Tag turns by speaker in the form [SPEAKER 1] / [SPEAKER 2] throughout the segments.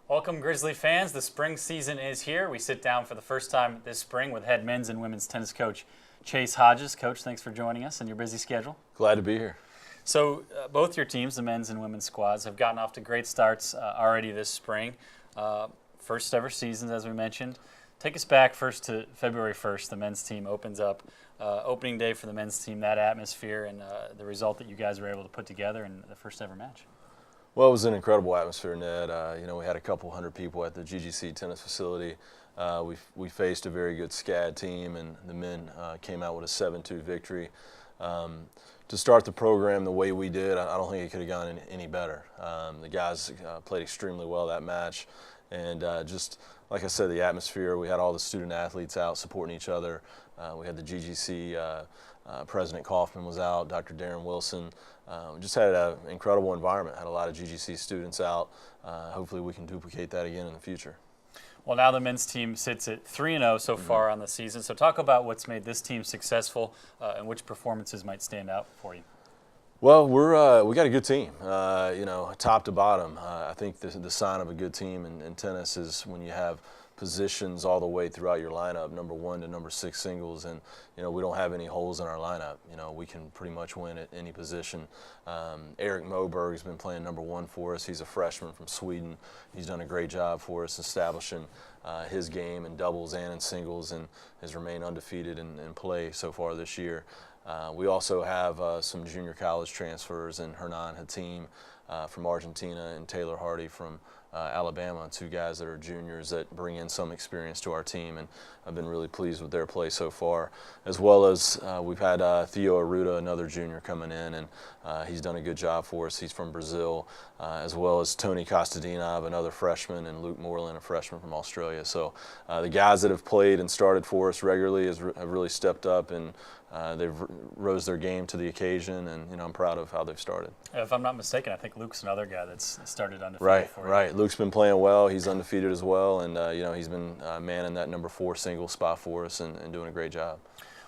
[SPEAKER 1] Welcome, Grizzly fans. The spring season is here. We sit down for the first time this spring with head men's and women's tennis coach Chase Hodges. Coach, thanks for joining us in your busy schedule.
[SPEAKER 2] Glad to be here.
[SPEAKER 1] So both your teams, the men's and women's squads, have gotten off to great starts already this spring. First ever seasons, as we mentioned. Take us back first to February 1st. The men's team opens up. Opening day for the men's team, that atmosphere and the result that you guys were able to put together in the first ever match.
[SPEAKER 2] Well, it was an incredible atmosphere, Ned. We had a couple hundred people at the GGC tennis facility. We faced a very good SCAD team, and the men came out with a 7-2 victory. To start the program the way we did, I don't think it could have gone any better. The guys played extremely well that match, and just like I said, the atmosphere, we had all the student athletes out supporting each other. We had the GGC President Kaufman was out, Dr. Darren Wilson. We just had an incredible environment, had a lot of GGC students out. Hopefully we can duplicate that again in the future.
[SPEAKER 1] Well, now the men's team sits at 3-0 so far on the season. So talk about what's made this team successful and which performances might stand out for you.
[SPEAKER 2] Well, we got a good team, top to bottom. I think the sign of a good team in tennis is when you have positions all the way throughout your lineup, number 1 to number 6 singles, and we don't have any holes in our lineup. We can pretty much win at any position. Eric Moberg has been playing number 1 for us. He's a freshman from Sweden. He's done a great job for us establishing his game in doubles and in singles, and has remained undefeated in play so far this year. We also have some junior college transfers in Hernan Hatim from Argentina and Taylor Hardy from Alabama, 2 guys that are juniors that bring in some experience to our team, and I've been really pleased with their play so far. As well as we've had Theo Arruda, another junior, coming in, and he's done a good job for us. He's from Brazil, as well as Tony Kostadinov, another freshman, and Luke Moreland, a freshman from Australia. So the guys that have played and started for us regularly have really stepped up, and they've rose their game to the occasion, and I'm proud of how they've started.
[SPEAKER 1] If I'm not mistaken, I think Luke's another guy that's started undefeated for you.
[SPEAKER 2] Right. Luke's been playing well. He's undefeated as well, and he's been manning that number 4 single spot for us and doing a great job.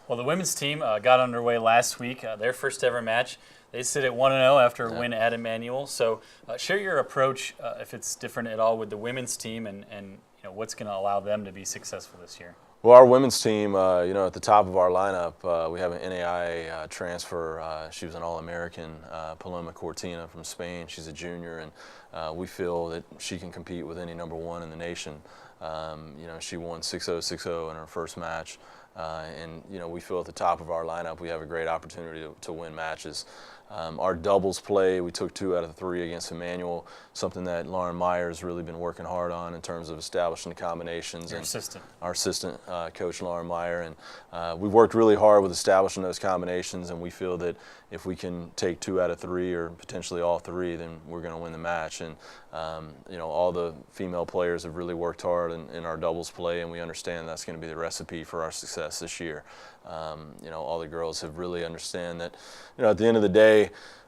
[SPEAKER 1] Well, the women's team got underway last week. Their first ever match. They sit at 1-0 after a win at Emmanuel. So share your approach, if it's different at all, with the women's team and what's going to allow them to be successful this year.
[SPEAKER 2] Well, our women's team, at the top of our lineup, we have an NAIA transfer. She was an All-American, Paloma Cortina from Spain. She's a junior, and we feel that she can compete with any number 1 in the nation. She won 6-0, 6-0 in her first match. And we feel at the top of our lineup we have a great opportunity to win matches. Our doubles play, we took 2 out of 3 against Emmanuel, something that Lauren Meyer has really been working hard on in terms of establishing the combinations. Our assistant coach, Lauren Meyer, and we've worked really hard with establishing those combinations, and we feel that if we can take 2 out of 3 or potentially all 3, then we're going to win the match. And all the female players have really worked hard in our doubles play, and we understand that's going to be the recipe for our success this year. All the girls have really understand that at the end of the day,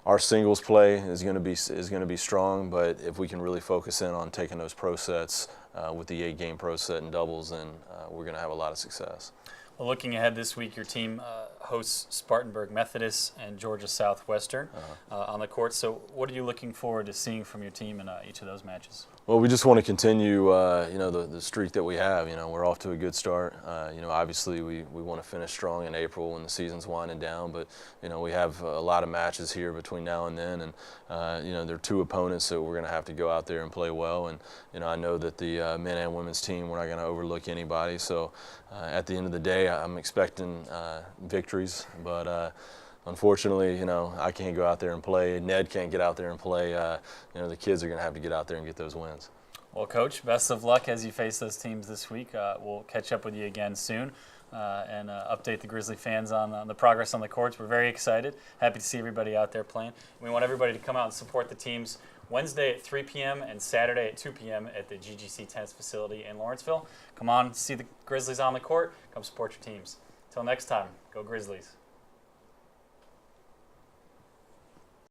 [SPEAKER 2] our singles play is going to be strong, but if we can really focus in on taking those pro sets with the 8-game pro set and doubles, then we're going to have a lot of success.
[SPEAKER 1] Well, looking ahead this week, your team hosts Spartanburg Methodist and Georgia Southwestern on the court. So what are you looking forward to seeing from your team in each of those matches? Well,
[SPEAKER 2] we just want to continue, the streak that we have. We're off to a good start. Obviously we want to finish strong in April when the season's winding down, but, we have a lot of matches here between now and then, and, there are 2 opponents that we're going to have to go out there and play well. And, I know that the men and women's team, we're not going to overlook anybody. So at the end of the day, I'm expecting victories, but unfortunately, I can't go out there and play. Ned can't get out there and play. The kids are going to have to get out there and get those wins.
[SPEAKER 1] Well, Coach, best of luck as you face those teams this week. We'll catch up with you again soon and update the Grizzly fans on the progress on the courts. We're very excited. Happy to see everybody out there playing. We want everybody to come out and support the teams Wednesday at 3 p.m. and Saturday at 2 p.m. at the GGC tennis facility in Lawrenceville. Come on, see the Grizzlies on the court. Come support your teams. Until next time, go Grizzlies.